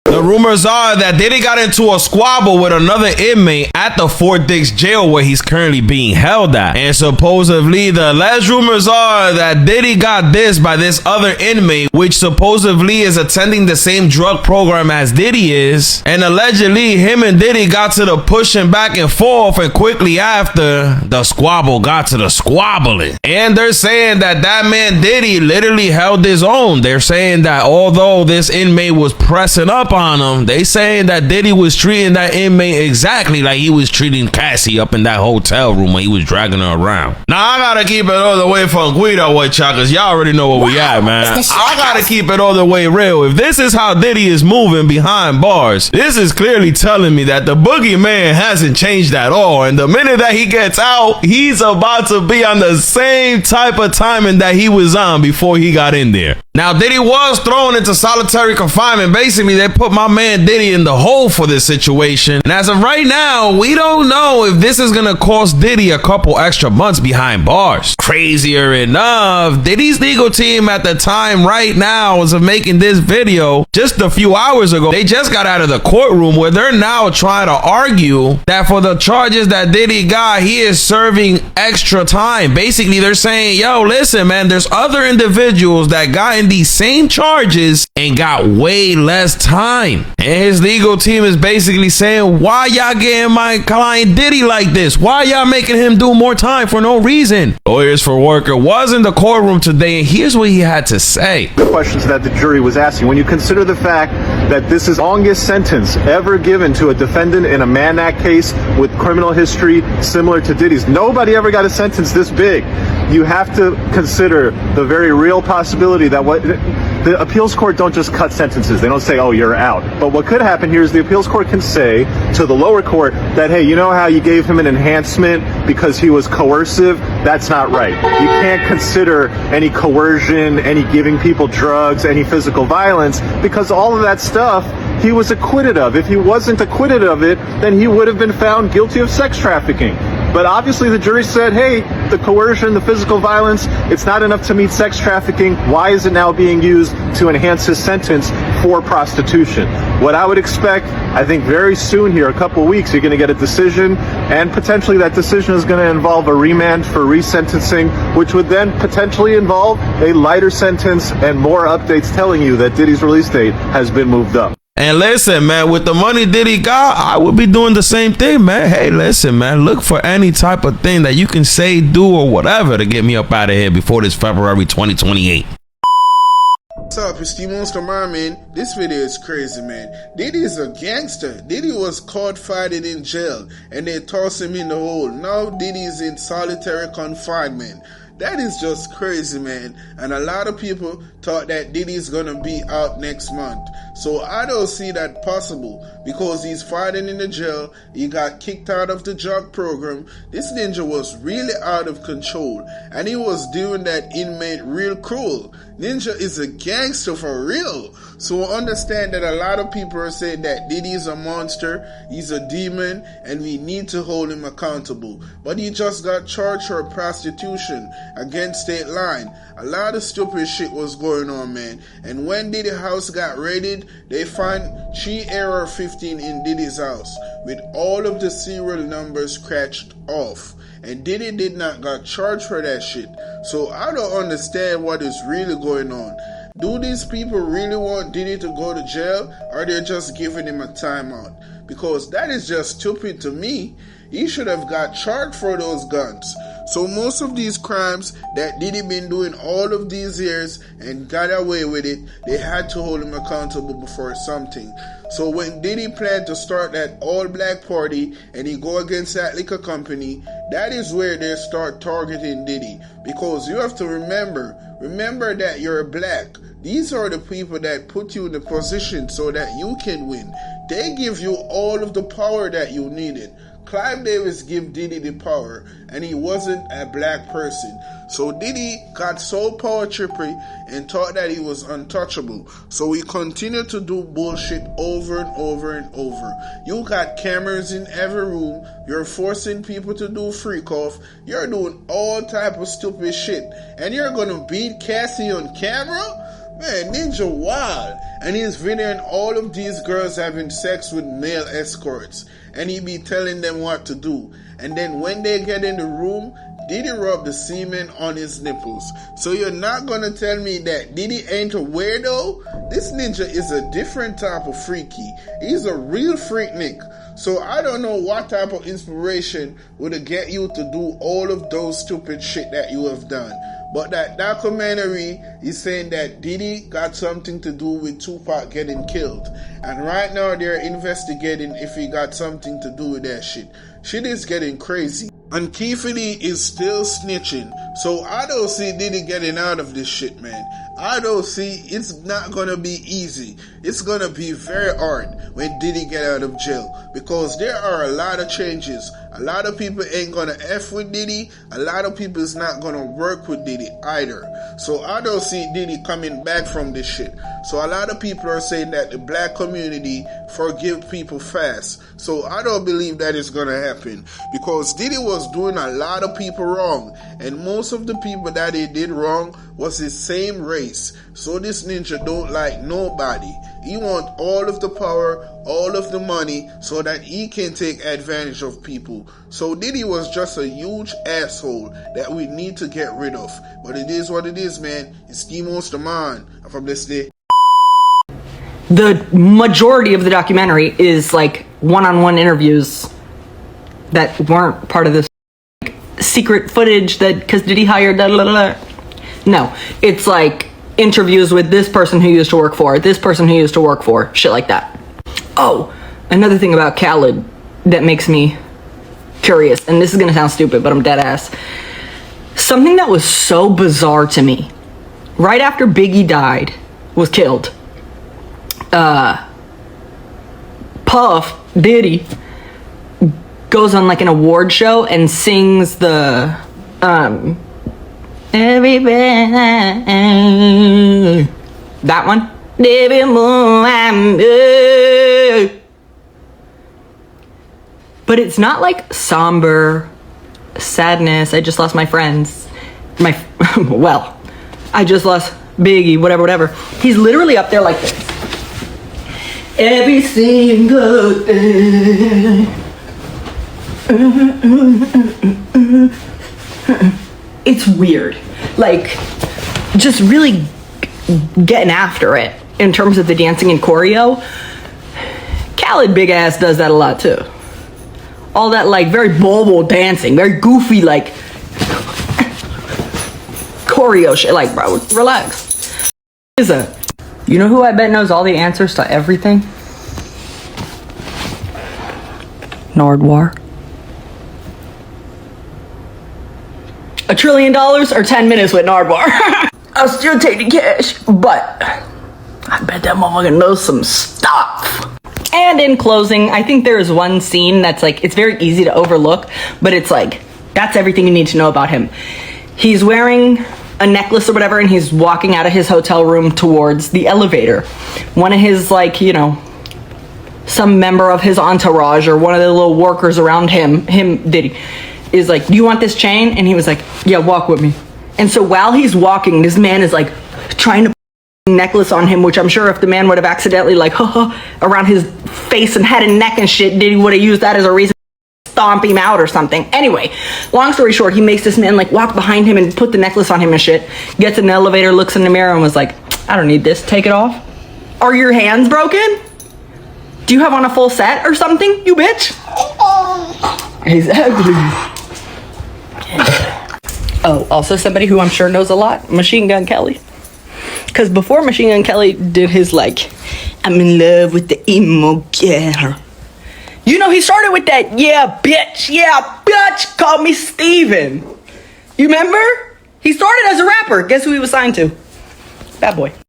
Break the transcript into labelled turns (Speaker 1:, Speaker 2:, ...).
Speaker 1: The rumors are that Diddy got into a squabble with another inmate at the Fort Dix jail where he's currently being held at. And supposedly the alleged rumors are that Diddy got dissed by this other inmate, which supposedly is attending the same drug program as Diddy is. And allegedly him and Diddy got to the pushing back and forth, and quickly after, the squabble got to the squabbling. And they're saying that that man Diddy literally held his own. They're saying that although this inmate was pressing up on him, they saying that Diddy was treating that inmate exactly like he was treating Cassie up in that hotel room when he was dragging her around. Now I gotta keep it all the way from Guido with y'all, cause y'all already know where we at, man. I gotta keep it all the way real. If this is how Diddy is moving behind bars, this is clearly telling me that the boogeyman hasn't changed at all. And the minute that he gets out, he's about to be on the same type of timing that he was on before he got in there. Now, Diddy was thrown into solitary confinement. Basically, they put my man Diddy in the hole for this situation. And as of right now, we don't know if this is gonna cost Diddy a couple extra months behind bars. Crazier enough, Diddy's legal team at the time right now as of making this video, just a few hours ago, they just got out of the courtroom where they're now trying to argue that for the charges that Diddy got, he is serving extra time. Basically, they're saying, yo, listen, man, there's other individuals that got in these same charges and got way less time. And his legal team is basically saying, why y'all getting my client Diddy like this? Why y'all making him do more time for no reason? Lawyers for Worker was in the courtroom today, and here's what he had to say.
Speaker 2: The questions that the jury was asking, when you consider the fact that this is the longest sentence ever given to a defendant in a Mann Act case with criminal history similar to Diddy's, nobody ever got a sentence this big. You have to consider the very real possibility that the appeals court don't just cut sentences. They don't say, oh, you're out. But what could happen here is the appeals court can say to the lower court that, hey, you know how you gave him an enhancement because he was coercive? That's not right. You can't consider any coercion, any giving people drugs, any physical violence, because all of that stuff he was acquitted of. If he wasn't acquitted of it, then he would have been found guilty of sex trafficking. But obviously the jury said, hey, the coercion, the physical violence, it's not enough to meet sex trafficking. Why is it now being used to enhance his sentence for prostitution? What I would expect, I think very soon here, a couple of weeks, you're going to get a decision, and potentially that decision is going to involve a remand for resentencing, which would then potentially involve a lighter sentence and more updates telling you that Diddy's release date has been moved up.
Speaker 1: And listen, man, with the money Diddy got, I would be doing the same thing, man. Hey, listen, man, look for any type of thing that you can say, do, or whatever to get me up out of here before this February 2028.
Speaker 3: What's up, it's the Monster Man. This video is crazy, man. Diddy is a gangster. Diddy was caught fighting in jail and they tossed him in the hole. Now Diddy is in solitary confinement. That is just crazy, man. And a lot of people thought that Diddy's gonna be out next month. So I don't see that possible because he's fighting in the jail. He got kicked out of the drug program. This ninja was really out of control and he was doing that inmate real cruel. Ninja is a gangster for real. So understand that a lot of people are saying that Diddy is a monster, he's a demon, and we need to hold him accountable. But he just got charged for prostitution against state line. A lot of stupid shit was going on, man. And when Diddy house got raided, they found 3 AR-15 in Diddy's house with all of the serial numbers scratched off. And Diddy did not got charged for that shit. So I don't understand what is really going on. Do these people really want Diddy to go to jail, or they're just giving him a timeout? Because that is just stupid to me. He should have got charged for those guns. So most of these crimes that Diddy been doing all of these years and got away with it, they had to hold him accountable before something. So when Diddy planned to start that all-black party and he go against that liquor company, that is where they start targeting Diddy. Because you have to remember that you're black. These are the people that put you in the position so that you can win. They give you all of the power that you needed. Clive Davis gave Diddy the power, and he wasn't a black person. So Diddy got so power trippy and thought that he was untouchable. So he continued to do bullshit over and over and over. You got cameras in every room. You're forcing people to do freak off. You're doing all type of stupid shit. And you're gonna beat Cassie on camera? Man, Ninja wild. And he's videoing all of these girls having sex with male escorts. And he be telling them what to do. And then when they get in the room, Diddy rub the semen on his nipples. So you're not gonna tell me that Diddy ain't a weirdo? This ninja is a different type of freaky. He's a real freaknik. So I don't know what type of inspiration would get you to do all of those stupid shit that you have done. But that documentary is saying that Diddy got something to do with Tupac getting killed. And right now they're investigating if he got something to do with that shit. Shit is getting crazy. And Keefe Lee is still snitching. So I don't see Diddy getting out of this shit, man. I don't see, it's not gonna be easy. It's gonna be very hard when Diddy get out of jail. Because there are a lot of changes. A lot of people ain't gonna F with Diddy. A lot of people is not gonna work with Diddy either. So I don't see Diddy coming back from this shit. So a lot of people are saying that the black community forgive people fast. So I don't believe that is gonna happen. Because Diddy was doing a lot of people wrong. And most of the people that he did wrong was his same race. So this ninja don't like nobody. He want all of the power, all of the money, so that he can take advantage of people. So Diddy was just a huge asshole that we need to get rid of. But it is what it is, man. It's the Monster Man. I'm from this day.
Speaker 4: The majority of the documentary is like one-on-one interviews that weren't part of this secret footage that because Diddy hired no, it's like interviews with this person who used to work for this person who used to work for shit like that. Oh, another thing about Khaled that makes me curious, and this is gonna sound stupid, but I'm dead ass. Something that was so bizarre to me right after Biggie was killed, Puff Diddy goes on like an award show and sings the that one. But it's not like somber sadness. I just lost my friends. Well, I just lost Biggie, whatever. He's literally up there like this. Every single day. It's weird. Like, just really getting after it in terms of the dancing and choreo. Khaled big ass does that a lot too. All that like very bobo dancing, very goofy like choreo shit. Like, bro, relax. You know who I bet knows all the answers to everything? Nardwuar. $1 trillion or 10 minutes with Nardwuar. I'll still take the cash, but I bet that motherfucker knows some stuff. And in closing, I think there is one scene that's like, it's very easy to overlook, but it's like, that's everything you need to know about him. He's wearing a necklace or whatever, and he's walking out of his hotel room towards the elevator. One of his, like, you know, some member of his entourage or one of the little workers around him, Diddy, is like, do you want this chain? And he was like, yeah, walk with me. And so while he's walking, this man is like trying to put a necklace on him, which I'm sure if the man would have accidentally like around his face and head and neck and shit, Diddy would have used that as a reason to stomp him out or something. Anyway, long story short, he makes this man like walk behind him and put the necklace on him and shit, gets in the elevator, looks in the mirror and was like, I don't need this, take it off. Are your hands broken? Do you have on a full set or something, you bitch? Exactly. Oh, also somebody who I'm sure knows a lot, Machine Gun Kelly. Because before Machine Gun Kelly did his like, I'm in love with the emo girl. You know, he started with that, yeah, bitch, call me Steven. You remember? He started as a rapper. Guess who he was signed to? Bad Boy.